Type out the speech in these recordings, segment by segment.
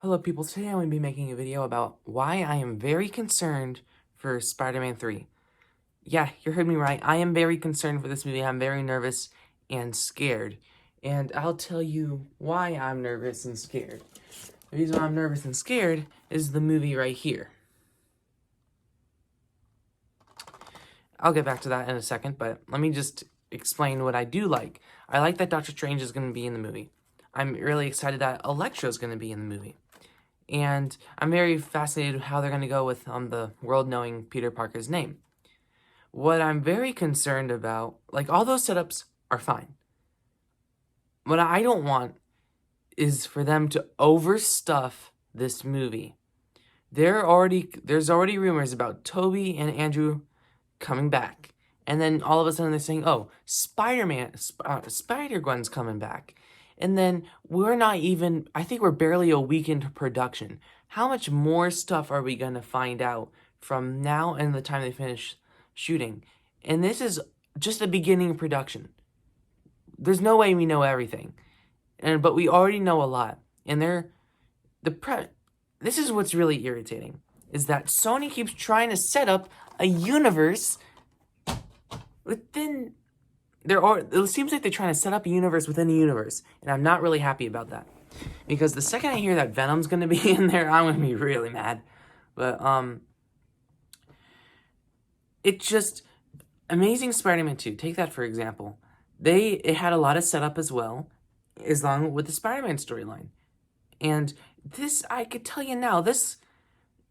Hello people, today I'm going to be making a video about why I am very concerned for Spider-Man 3. Yeah, you heard me right, I am very concerned for this movie, I'm very nervous and scared. And I'll tell you why I'm nervous and scared. The reason why I'm nervous and scared is the movie right here. I'll get back to that in a second, but let me just explain what I do like. I like that Doctor Strange is going to be in the movie. I'm really excited that Electro is going to be in the movie. And I'm very fascinated with how they're going to go with the world knowing Peter Parker's name. What I'm very concerned about, like, all those setups are fine. What I don't want is for them to overstuff this movie. There's already rumors about Toby and Andrew coming back. And then all of a sudden they're saying, oh, Spider-Gwen's coming back. And then I think we're barely a week into production. How much more stuff are we going to find out from now and the time they finish shooting? And this is just the beginning of production. There's no way we know everything. But we already know a lot. And this is what's really irritating, is that Sony keeps trying to set up a universe within... It seems like they're trying to set up a universe within a universe, and I'm not really happy about that. Because the second I hear that Venom's going to be in there, I'm going to be really mad. But, it just... Amazing Spider-Man 2, take that for example. It had a lot of setup as well, as long with the Spider-Man storyline. And this, I could tell you now,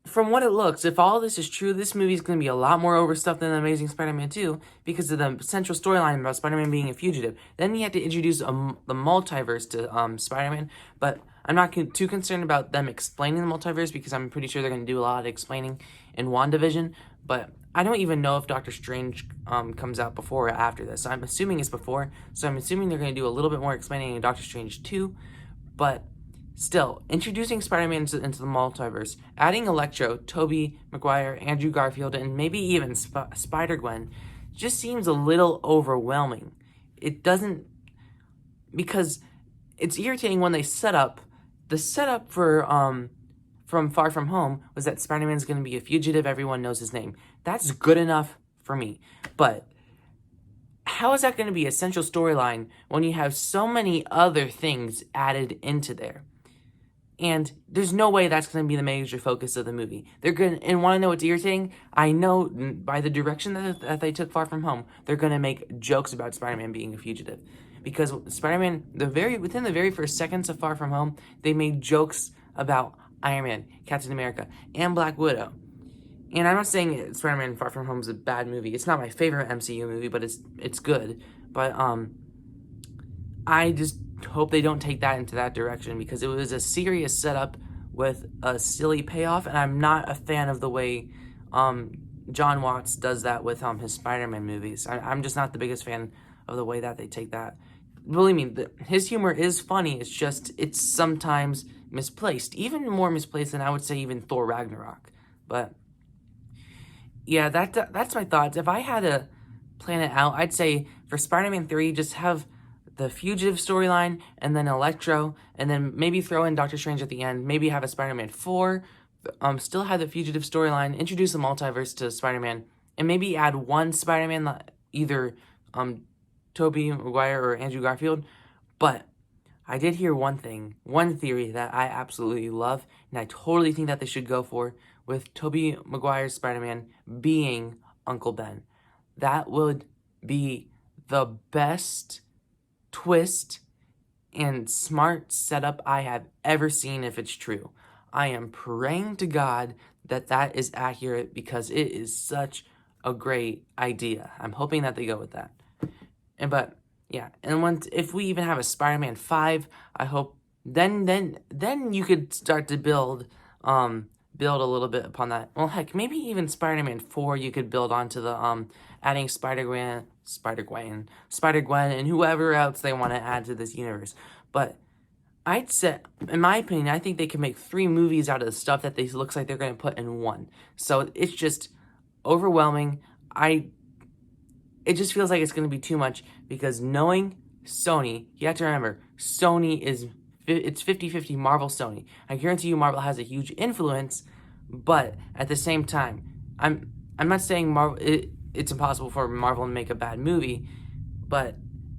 from what it looks, if all this is true, this movie is going to be a lot more overstuffed than Amazing Spider-Man 2 because of the central storyline about Spider-Man being a fugitive. Then you have to introduce the multiverse to Spider-Man, but I'm not too concerned about them explaining the multiverse because I'm pretty sure they're going to do a lot of explaining in WandaVision, but I don't even know if Doctor Strange comes out before or after this. I'm assuming it's before, so I'm assuming they're going to do a little bit more explaining in Doctor Strange 2, but... Still, introducing Spider-Man into the multiverse, adding Electro, Tobey Maguire, Andrew Garfield, and maybe even Spider-Gwen just seems a little overwhelming. It doesn't... Because it's irritating when the setup for, from Far From Home was that Spider-Man's going to be a fugitive, everyone knows his name. That's good enough for me. But how is that going to be a central storyline when you have so many other things added into there? And there's no way that's going to be the major focus of the movie. And want to know what's irritating? I know by the direction that they took Far From Home, they're going to make jokes about Spider-Man being a fugitive. Because Spider-Man, within the very first seconds of Far From Home, they made jokes about Iron Man, Captain America, and Black Widow. And I'm not saying Spider-Man Far From Home is a bad movie. It's not my favorite MCU movie, but it's good. But I just hope they don't take that into that direction because it was a serious setup with a silly payoff, and I'm not a fan of the way John Watts does that with his Spider-Man movies. I'm just not the biggest fan of the way that they take that. Believe me, his humor is funny, it's sometimes misplaced. Even more misplaced than I would say even Thor Ragnarok. But yeah, that's my thoughts. If I had to plan it out, I'd say for Spider-Man 3, just have the fugitive storyline, and then Electro, and then maybe throw in Doctor Strange at the end, maybe have a Spider-Man 4, still have the fugitive storyline, introduce the multiverse to Spider-Man, and maybe add one Spider-Man, either Tobey Maguire or Andrew Garfield. But I did hear one theory that I absolutely love, and I totally think that they should go for, with Tobey Maguire's Spider-Man being Uncle Ben. That would be the best twist and smart setup I have ever seen if it's true. I am praying to God that that is accurate because it is such a great idea. I'm hoping that they go with that. But if we even have a Spider-Man 5, I hope then you could start to build a little bit upon that. Well, heck, maybe even Spider-Man 4 you could build onto the adding Spider-Gwen, and whoever else they want to add to this universe. But I'd say, in my opinion, I think they can make 3 movies out of the stuff that looks like they're going to put in one. So it's just overwhelming. It just feels like it's going to be too much because knowing Sony, you have to remember, Sony is it's 50-50 Marvel Sony. I guarantee you Marvel has a huge influence, but at the same time, I'm not saying it's impossible for Marvel to make a bad movie, but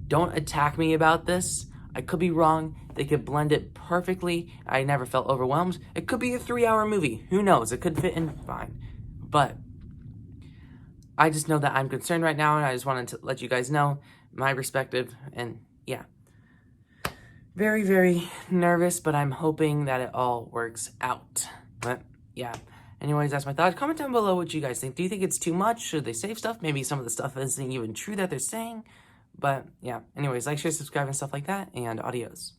don't attack me about this. I could be wrong. They could blend it perfectly. I never felt overwhelmed. It could be a 3-hour movie. Who knows? It could fit in fine. But I just know that I'm concerned right now, and I just wanted to let you guys know my perspective. And yeah, very, very nervous, but I'm hoping that it all works out. But yeah. Anyways, that's my thoughts. Comment down below what you guys think. Do you think it's too much? Should they save stuff? Maybe some of the stuff isn't even true that they're saying. But yeah. Anyways, like, share, subscribe, and stuff like that. And adios.